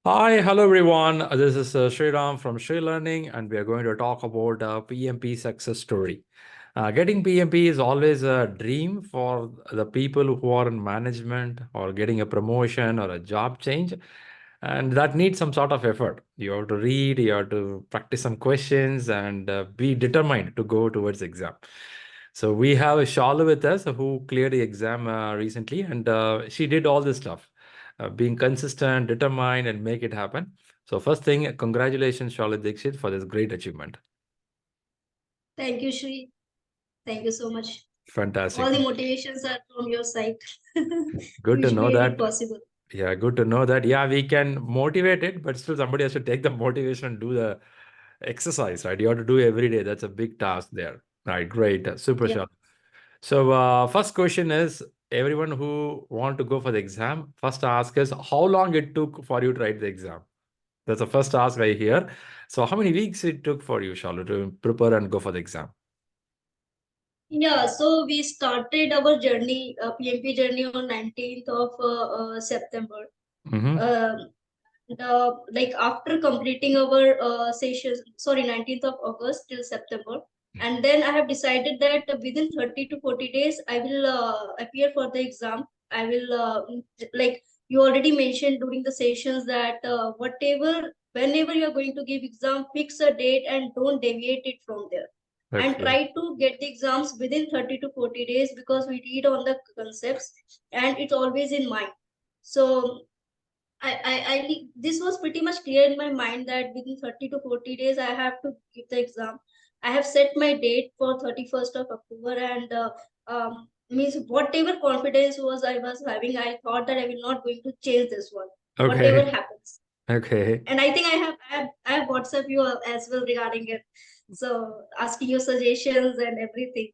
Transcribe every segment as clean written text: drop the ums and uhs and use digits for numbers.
Hi, hello everyone. This is Shriram from ShriLearning, and we are going to talk about PMP success story. Getting PMP is always a dream for the people who are in management or getting a promotion or a job change, and that needs some sort of effort. You have to read, you have to practice some questions, and be determined to go towards exam. So we have Shalu with us who cleared the exam recently, and she did all this stuff, being consistent, determined, and make it happen. So first thing, congratulations, Shalu Dixit, for this great achievement. Thank you, Shri. Thank you so much. Fantastic. All the motivations are from your side. Good to Which know made it that. possible. Yeah, good to know that. Yeah, we can motivate it, but still somebody has to take the motivation and do the exercise, right? You have to do every day. That's a big task there. Right, great. Super, Yeah. Shalu. So first question is, everyone who want to go for the exam, first ask is how long it took for you to write the exam. That's the first ask I hear. So how many weeks it took for you, Shalu, to prepare and go for the exam? Yeah, so we started our journey, PMP journey on 19th of September. Mm-hmm. Um, like after completing our session, sorry, 19th of August till September. And then I have decided that within 30 to 40 days, I will appear for the exam. I will, like you already mentioned during the sessions that whenever you are going to give exam, fix a date and don't deviate it from there. And Okay. try to get the exams within 30 to 40 days because we read on the concepts and it's always in mind. So this was pretty much clear in my mind that within 30 to 40 days I have to give the exam. I have set my date for 31st of October, and means whatever confidence I was having, I thought that I will not going to change this one, whatever Okay. happens. Okay. And I think I have WhatsApp you as well regarding it, so asking your suggestions and everything.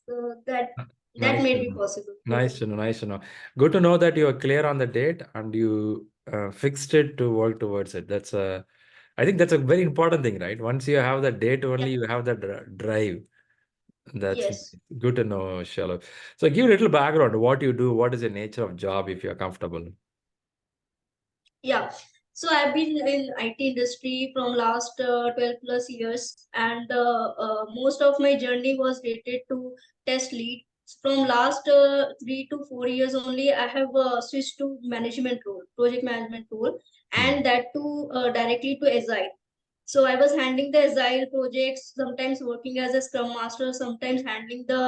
So that Nice made to me know. possible. Nice to know. Nice to know. Good to know that you are clear on the date and you fixed it to work towards it. I think that's a very important thing, right? Once you have the date, Yeah. only you have the drive. That's Yes. good to know, Shalom. So give a little background. What you do, what is the nature of job if you're comfortable? Yeah. So I've been in IT industry from last 12 plus years, and most of my journey was related to test lead. From last 3 to 4 years only, I have switched to management role, project management role, Hmm. and that too directly to Agile. So I was handling the Agile projects, sometimes working as a Scrum Master, sometimes handling the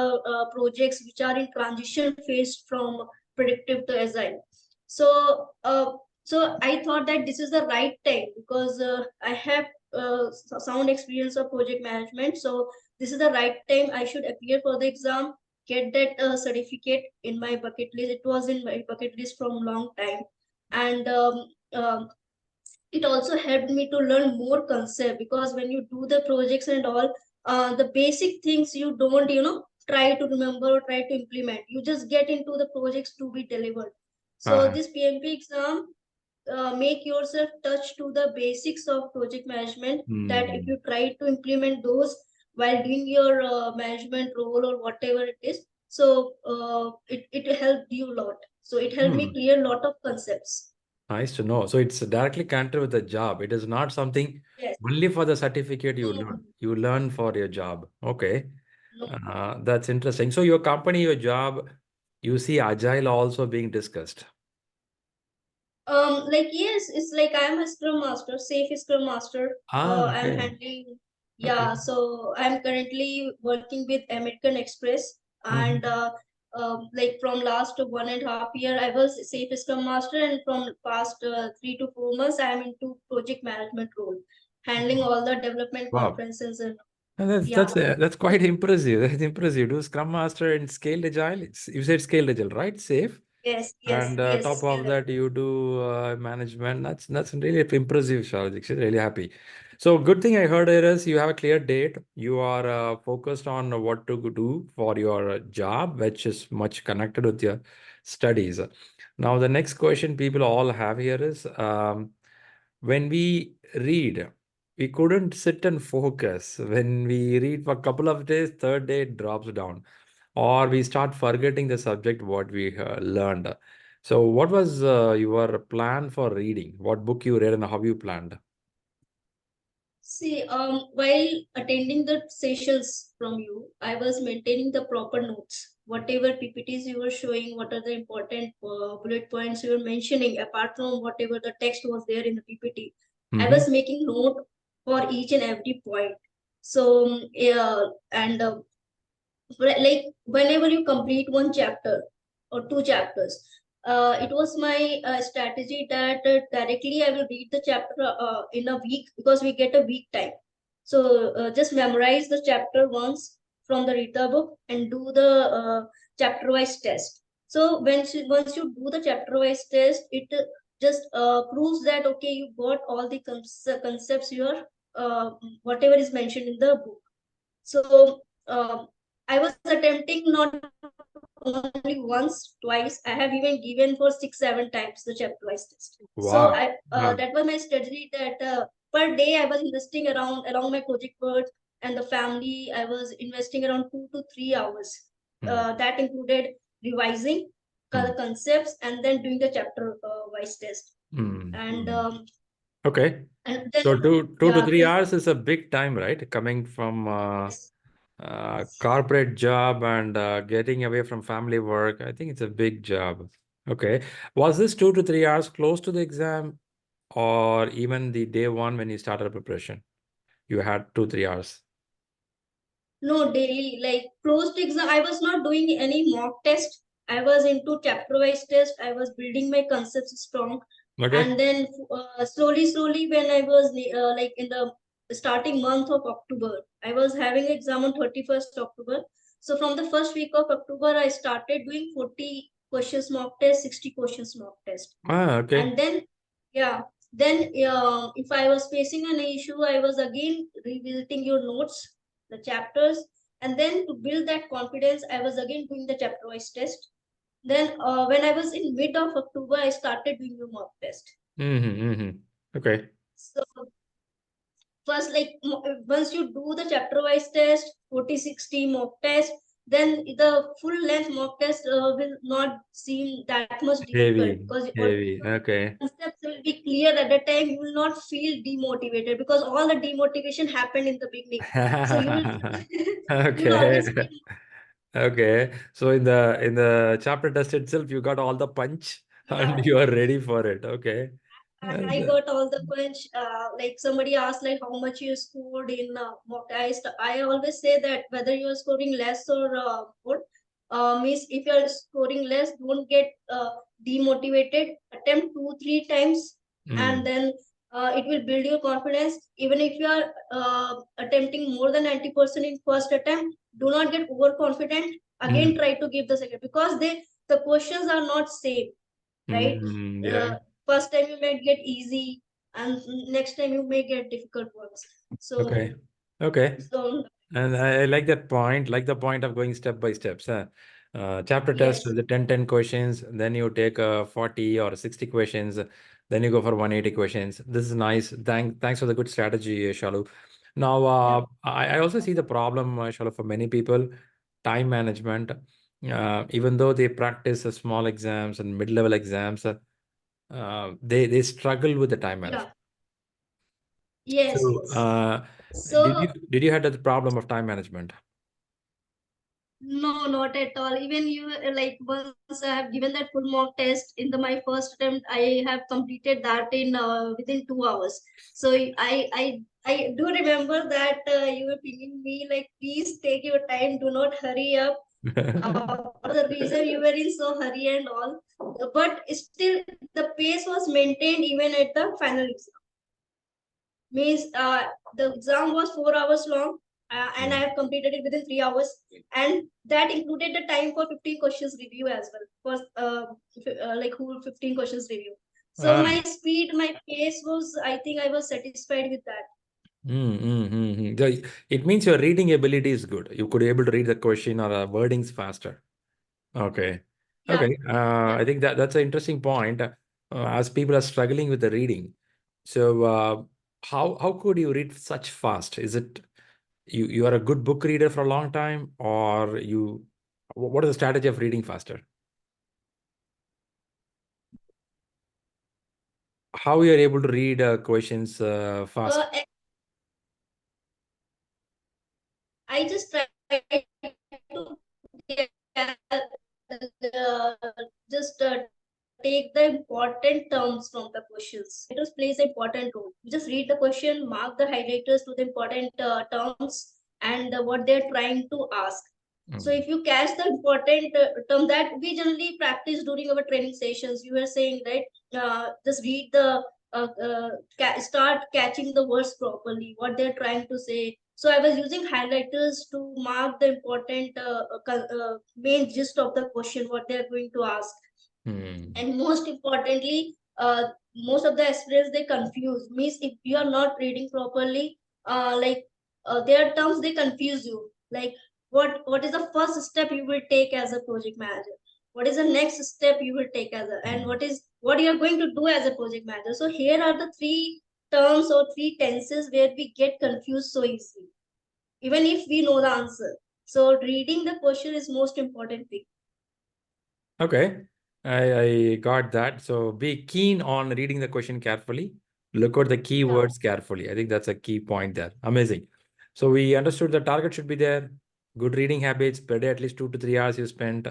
projects which are in transition phase from predictive to Agile. So so I thought that this is the right time because I have sound experience of project management. So this is the right time I should appear for the exam, get that certificate in my bucket list. It was in my bucket list from long time, and it also helped me to learn more concept because when you do the projects and all, the basic things you don't try to remember or try to implement. You just get into the projects to be delivered. So Uh, this PMP exam make yourself touch to the basics of project management, that if hmm. you try to implement those while doing your management role or whatever it is, so it helped you a lot. So it helped me Hmm. clear a lot of concepts. Nice to know. So it's directly connected with the job. It is not something Yes. only for the certificate you No, learn. You learn for your job. Okay. no. That's interesting. So your company, your job, you see Agile also being discussed. Like yes, it's like I'm a Scrum Master, safe Scrum Master. Ah, I'm okay. handling, Okay. yeah. So I'm currently working with American Express, and Mhm. like from last 1.5 year, I was safe Scrum Master, and from past 3 to 4 months, I am into project management role, handling all the development Wow. conferences and And yeah. that's quite impressive. That's impressive. Do Scrum Master and Scaled Agile. You said Scaled Agile, right? Safe. Yes, yes, And yes. top of Skill that, you do management. That's really impressive, Shalu Dixit. Really happy. So good thing I heard here is you have a clear date. You are focused on what to do for your job, which is much connected with your studies. Now, the next question people all have here is when we read, we couldn't sit and focus. When we read for a couple of days, third day it drops down, or we start forgetting the subject what we learned. So what was your plan for reading? What book you read and how you planned? See, while attending the sessions from you, I was maintaining the proper notes. Whatever PPTs you were showing, what are the important bullet points you were mentioning, apart from whatever the text was there in the PPT, I Mm-hmm. was making note for each and every point. So, yeah, and like whenever you complete one chapter or two chapters, it was my strategy that directly I will read the chapter in a week, because we get a week time. So just memorize the chapter once from the read the book and do the chapter wise test. So once you do the chapter wise test, it just proves that okay, you got all the concepts your whatever is mentioned in the book. So I was attempting not only once, twice. I have even given for 6, 7 times the chapter-wise test. So Wow. Wow. that was my strategy. That per day I was investing around along my project work and the family. I was investing around 2 to 3 hours. Mm, That included revising the mm, concepts and then doing the chapter-wise test. mm, And mm. Okay. then So two to yeah, three then hours is a big time, right? Coming from yes. corporate job and getting away from family work. I think it's a big job. Okay. Was this 2 to 3 hours close to the exam or even the day one when you started preparation? You had 2, 3 hours. No, daily, like closed exam. I was not doing any mock test. I was into chapter wise test. I was building my concepts strong. Okay. And then slowly, when I was like in the starting month of October, I was having exam on 31st October. So from the first week of October, I started doing 40 questions mock test, 60 questions mock test. Ah, okay. And then, yeah, then if I was facing an issue, I was again revisiting your notes, the chapters, and then to build that confidence, I was again doing the chapter wise test. Then when I was in mid of October, I started doing the mock test. Mm-hmm, mm-hmm. Okay. So first, like once you do the chapter wise test, 40, 60 mock test, then the full length mock test will not seem that much difficult, Heavy, because all heavy. Okay. concepts will be clear at the time. You will not feel demotivated, because all the demotivation happened in the beginning. So you will you will Okay. always feel. Okay. So in the chapter test itself, you got all the punch and Yeah, you are ready for it. Okay. And, I got all the punch. Like somebody asked, like how much you scored in mock test. I always say that whether you are scoring less or more, means if you are scoring less, don't get demotivated. Attempt 2, 3 times, and mm, then it will build your confidence. Even if you are attempting more than 90% in first attempt, do not get overconfident. Again, mm, try to give the second, because the questions are not same, right? yeah. First time you might get easy, and next time you may get difficult ones. So, Okay. Okay. so And I like that point, like the point of going step by steps. Chapter test, yes, the 10 questions, then you take 40 or 60 questions, then you go for 180 questions. This is nice. Thanks for the good strategy, Shalu. Now, yeah, I also see the problem, Shalu, for many people, time management. Even though they practice small exams and mid-level exams, they struggle with the time yeah, management. yes, So, yes. did So you had that problem of time management? no, not at all. Even you like once I have given that full mock test in the my first attempt, I have completed that in within 2 hours. So I do remember that you were pinging me like, please take your time, do not hurry up. For the reason you were in so hurry and all, but still the pace was maintained even at the final exam. Means the exam was 4 hours long, and I Mm. have completed it within 3 hours, and that included the time for 15 questions review as well, for like whole 15 questions review. So Ah, my speed, my pace was, I think I was satisfied with that. So it means your reading ability is good. You could able to read the question or wordings faster. Okay. Yeah, Okay. yeah. I think that's an interesting point. As people are struggling with the reading, so how could you read such fast? Is it you are a good book reader for a long time, or what is the strategy of reading faster? how you are able to read questions fast? I just try to get, just take the important terms from the questions. Highlighters plays an important role. You just read the question, mark the highlighters to the important terms and what they're trying to ask. So if you catch the important term that we generally practice during our training sessions, you were saying, right? Just read the start catching the words properly, what they're trying to say. So I was using highlighters to mark the important main gist of the question, what they're going to ask. And most importantly, most of the aspirants they confuse. Means if you are not reading properly, there are terms they confuse you. Like what is the first step you will take as a project manager? What is the next step you will take as a, and what you are going to do as a project manager? So here are the three terms or three tenses where we get confused so easily, even if we know the answer. So reading the question is most important thing. Okay, I got that. So be keen on reading the question carefully. Look at the keywords carefully. I think that's a key point there. Amazing. So we understood the target should be there. Good reading habits per day, at least 2 to 3 hours you spent.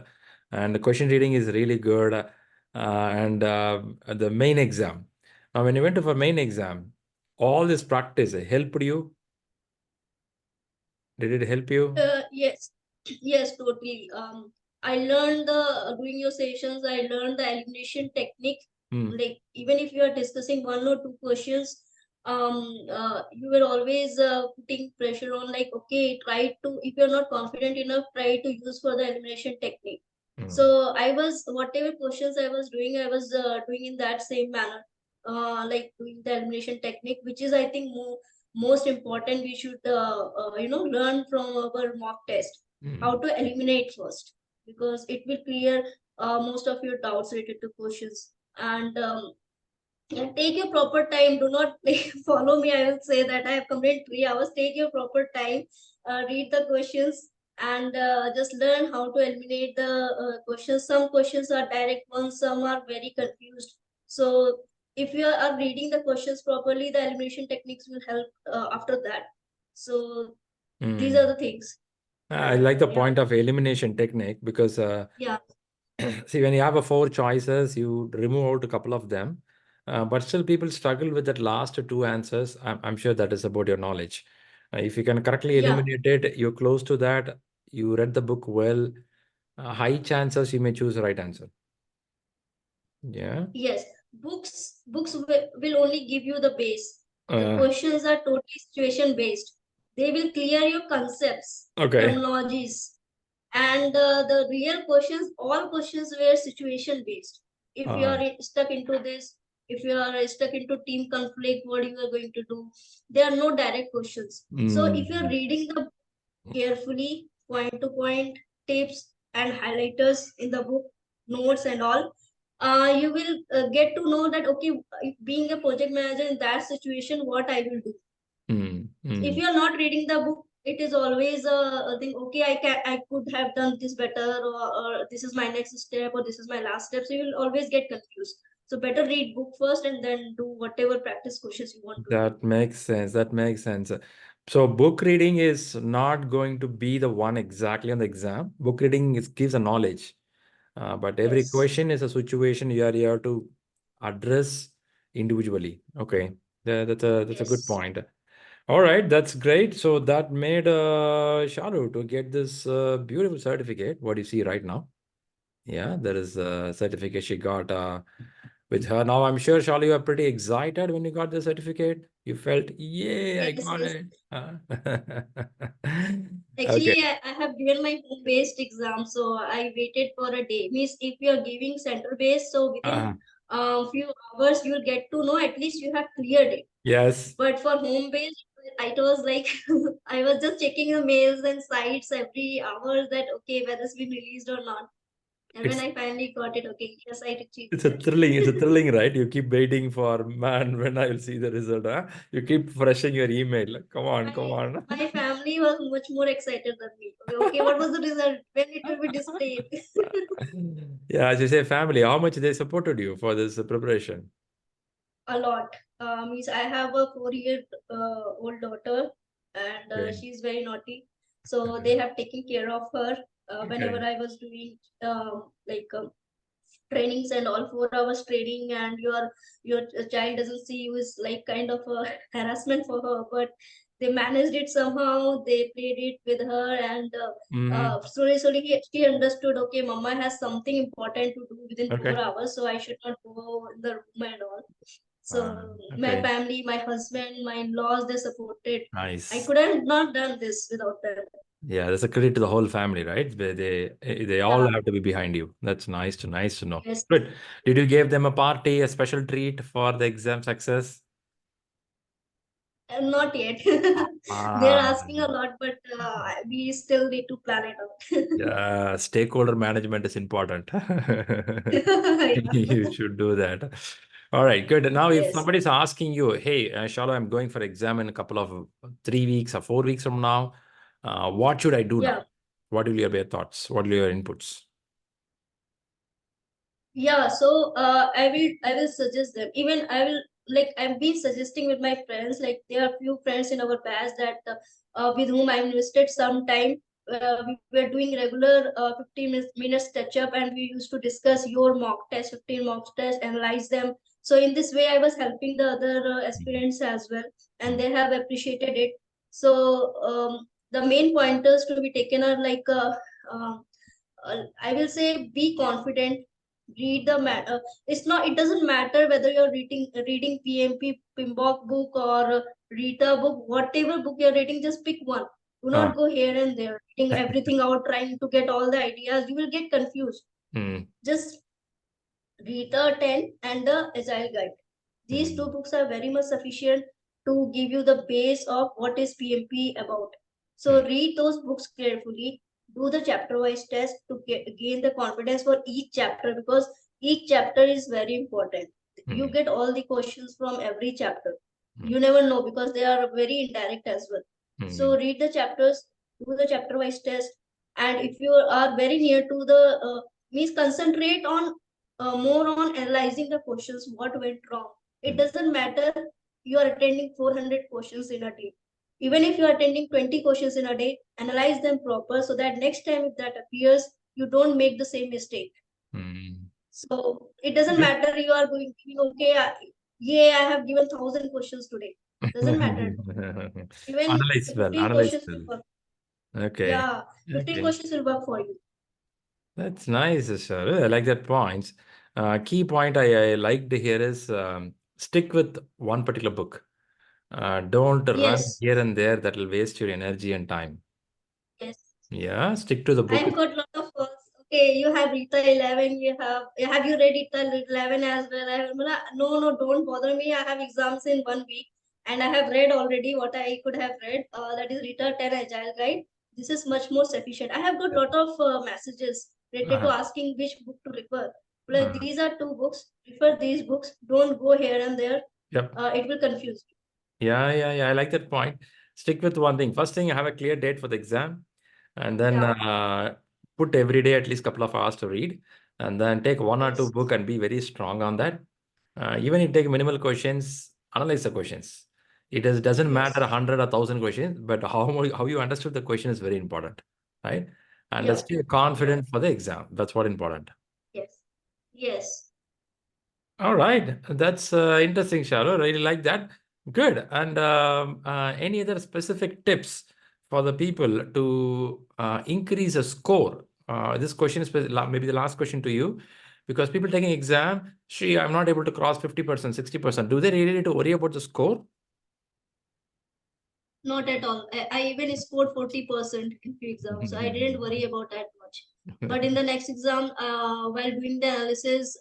And the question reading is really good. And the main exam. Now, when you went to for main exam, all this practice helped you. Did it help you? Yes, yes, totally. I learned the during your sessions. I learned the elimination technique. Like even if you are discussing one or two questions, you were always putting pressure on. Like, okay, try to. If you're not confident enough, try to use for the elimination technique. So I was whatever questions I was doing in that same manner, like doing the elimination technique, which is I think most important. We should learn from our mock test how to eliminate first, because it will clear most of your doubts related to questions. And yeah, take your proper time. Do not follow me. I will say that I have completed 3 hours. Take your proper time. Read the questions and just learn how to eliminate the questions. Some questions are direct ones. Some are very confused. So if you are reading the questions properly, the elimination techniques will help after that. So these are the things. I like the Yeah. point of elimination technique because Yeah. see, when you have a 4 choices, you remove out a couple of them, but still people struggle with that last two answers. I'm sure that is about your knowledge. If you can correctly Yeah. eliminate it, you're close to that. You read the book well. High chances you may choose the right answer. Yeah. Yes, books will only give you the base. The Uh, questions are totally situation based. They will clear your concepts, okay. terminologies, and the real questions. All questions were situation based. If you are stuck into this, if you are stuck into team conflict, what you are going to do? There are no direct questions. So if you are reading the carefully, point to point, tips and highlighters in the book, notes and all, you will get to know that, okay, being a project manager in that situation, what I will do. If you are not reading the book, it is always a thing, okay, I could have done this better, or this is my next step, or this is my last step. So you will always get confused. So better read book first and then do whatever practice questions you want to do. That makes sense. That makes sense. So book reading is not going to be the one exactly on the exam. Book reading gives a knowledge, but every Yes. question is a situation you are here to address individually. Okay, that's a good Yes. point. All right, that's great. So that made Shalu to get this beautiful certificate. What you see right now. Yeah, there is a certificate she got with her. Now, I'm sure, Shalu, you are pretty excited when you got the certificate. You felt, yay, I Yes, got yes. it. Huh? Okay. Actually, I have given my home-based exam, so I waited for a day. Means if you are giving center-based, so within Uh, few hours you'll get to know at least you have cleared it. yes. But for home-based, it was like I was just checking the mails and sites every hour that okay whether it's been released or not. And when It's I finally got it, okay, yes, I achieved it's a thrilling, it's a thrilling, right? You keep waiting for, man, when I will see the result, huh? You keep refreshing your email. Like, come on, come on. my family was much more excited than me. Okay, what was the result? When it will be displayed? Yeah, as you say, family, how much they supported you for this preparation? a lot. Means I have a 4-year old daughter, and Okay. she's very naughty. So Okay. they have taken care of her whenever Okay. I was doing like trainings and all, 4 hours training, and your child doesn't see you is like kind of a harassment for her. But they managed it somehow. They played it with her, and Mm-hmm. slowly she understood. Okay, mama has something important to do within four Okay. hours, so I should not go in the room and all. Uh, So my okay. family, my husband, my in-laws, they supported. I Nice. could have not done this without them. Yeah, that's a credit to the whole family, right? They all Yeah. have to be behind you. That's nice to know. Yes. Good. Did you give them a party, a special treat for the exam success? Not yet. They're Ah, asking a lot, but we still need to plan it out. yeah, stakeholder management is important. Yeah. You should do that. All right, good. Now, if Yes. somebody's asking you, hey, Shala, I'm going for exam in a couple of 3 weeks or 4 weeks from now, what should I do now? Yeah. What will your thoughts? What will your inputs? Yeah. So I will suggest them. Even I will, like, I've been suggesting with my friends. Like, there are few friends in our batch that with whom I invested some time. We were doing regular 15 minutes touch up, and we used to discuss your mock test, 15 mock tests, analyze them. So in this way, I was helping the other Mm, aspirants as well, and mm, they have appreciated it. So the main pointers to be taken are like um, I will say, be confident. Read the matter. It's not. It doesn't matter whether you're reading PMP Pimbok book or Rita book, whatever book you're reading. Just pick one. Do ah, not go here and there, reading everything out, trying to get all the ideas. You will get confused. mm, Just Rita 10 and the Agile Guide. These two mm, books are very much sufficient to give you the base of what is PMP about. So mm, read those books carefully, do the chapter wise test to gain the confidence for each chapter, because each chapter is very important. You mm, get all the questions from every chapter. mm, You never know because they are very indirect as well. So mm, read the chapters, do the chapter wise test, and if you are very near to the means, concentrate on more on analyzing the questions, what went wrong. It mm, doesn't matter you are attending 400 questions in a day. Even if you are attending 20 questions in a day, analyze them proper so that next time if that appears, you don't make the same mistake. mm. So it doesn't Okay. matter you are going to be okay. Yeah, I have given 1,000 questions today. Doesn't matter. Even Analyze well. 15 Analyze questions will well. work. Okay. Yeah, 15 Okay. questions will work for you. That's nice, sir. I like that point. Key point I liked here is stick with one particular book. Don't run Yes, here and there. That will waste your energy and time. yes. Yeah, stick to the book. I've got lot of calls. Okay, you have Rita 11. Have you read Rita 11 as well? No, don't bother me. I have exams in 1 week, and I have read already what I could have read. That is Rita 10 Agile Guide. This is much more sufficient. I have got lot of messages related to Uh, asking which book to refer. Like, uh, these are two books. Refer these books. Don't go here and there. yep. It will confuse you. Yeah. I like that point. Stick with one thing. First thing, have a clear date for the exam, and then Yeah. put every day at least couple of hours to read, and then take one or two Yes. book and be very strong on that. Even if you take minimal questions, analyze the questions. Doesn't matter Yes. 100 or 1,000 questions, but how you understood the question is very important, right? And Yeah. stay Yeah. confident for the exam. That's what important. Yes. Yes. All right, that's interesting, Shalu. Really like that. Good. And any other specific tips for the people to increase a score? This question is maybe the last question to you, because people taking exam, Shri, I'm not able to cross 50%, 60%. Do they really need to worry about the score? Not at all. I even scored 40% in few exams, so I didn't worry about that much. But in the next exam, while doing the analysis,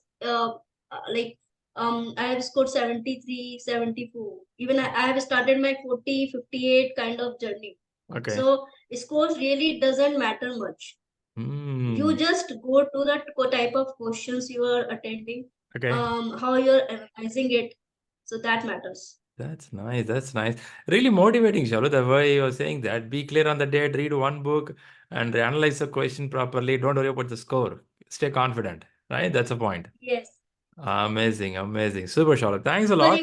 like I have scored 73, 74. Even I have started my 40, 58 kind of journey. Okay. So scores really doesn't matter much. You Hmm. just go to the type of questions you are attending, Okay. how you're analyzing it. So that matters. That's nice. That's nice. Really motivating, Shalu, the way you're saying that. Be clear on the date, read one book, and analyze the question properly. Don't worry about the score. Stay confident, right? That's the point. Yes. Amazing, amazing. Super, Shalu. Thanks a Because lot.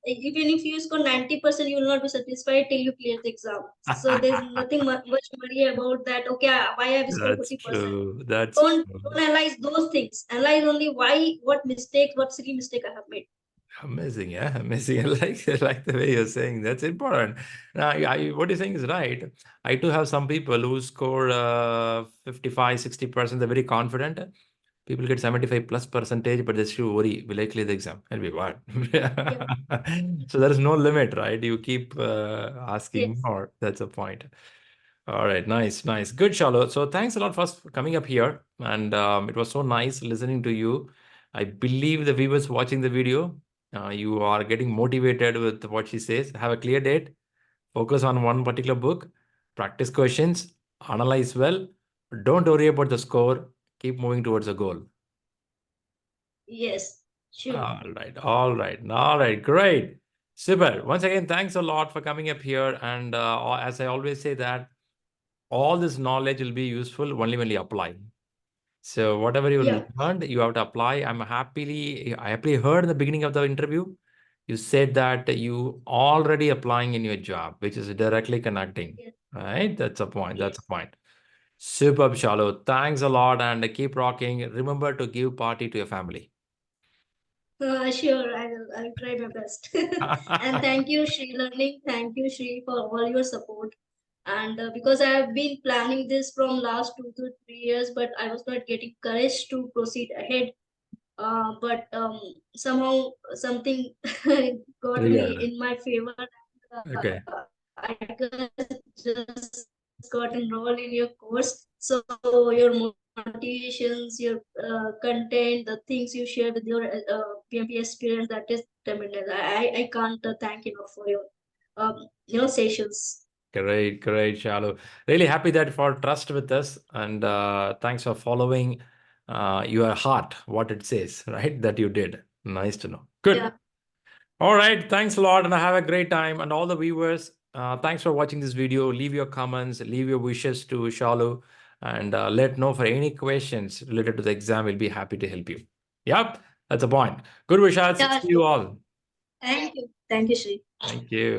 even if you score 90%, you will not be satisfied till you clear the exam. So there's nothing much worry about that. Okay, why I have scored That's 40%? true. That's Don't true. analyze those things. Analyze only why, what silly mistake I have made. Amazing, yeah, amazing. I like the way you're saying. That's important. Now, what you're saying is right. I too have some people who score 55, 60%. They're very confident. People get 75 plus percentage, but they still worry, will I clear the exam? I'll be what? Yeah. So there is no limit, right? You keep asking Yes. more. That's the point. All right, nice, nice. Good, Shalu. So thanks a lot for coming up here. And it was so nice listening to you. I believe the viewers watching the video, you are getting motivated with what she says. Have a clear date, focus on one particular book, practice questions, analyze well. Don't worry about the score. Keep moving towards the goal. Yes. Sure. All right, all right, all right, great. Super. Once again, thanks a lot for coming up here. And as I always say that all this knowledge will be useful only when you apply. So whatever you Yeah. learned, you have to apply. I happily heard in the beginning of the interview, you said that you already applying in your job, which is directly connecting, Yes. right? That's a point. That's a Yes. point. Superb, Shalu. Thanks a lot and keep rocking. Remember to give party to your family. Sure, I'll try my best. And thank you, ShriLearning. Thank you, Shri, for all your support. And because I have been planning this from last 2 to 3 years, but I was not getting courage to proceed ahead. But somehow something got me Triggered. in my favor. Okay. I just got enrolled in your course. So your motivations, your content, the things you share with your PMP experience, that is tremendous. I can't thank enough for your sessions. Great, great, Shalu. Really happy that for trust with us and thanks for following your heart, what it says, right? That you did. Nice to know. Yeah. Good. All right. Thanks a lot and have a great time. And all the viewers, thanks for watching this video. Leave your comments, leave your wishes to Shalu and let know for any questions related to the exam. We'll be happy to help you. Yep, that's the point. Good wishes. Yeah, See you sure. all. Thank you. Thank you, Shri. Thank you.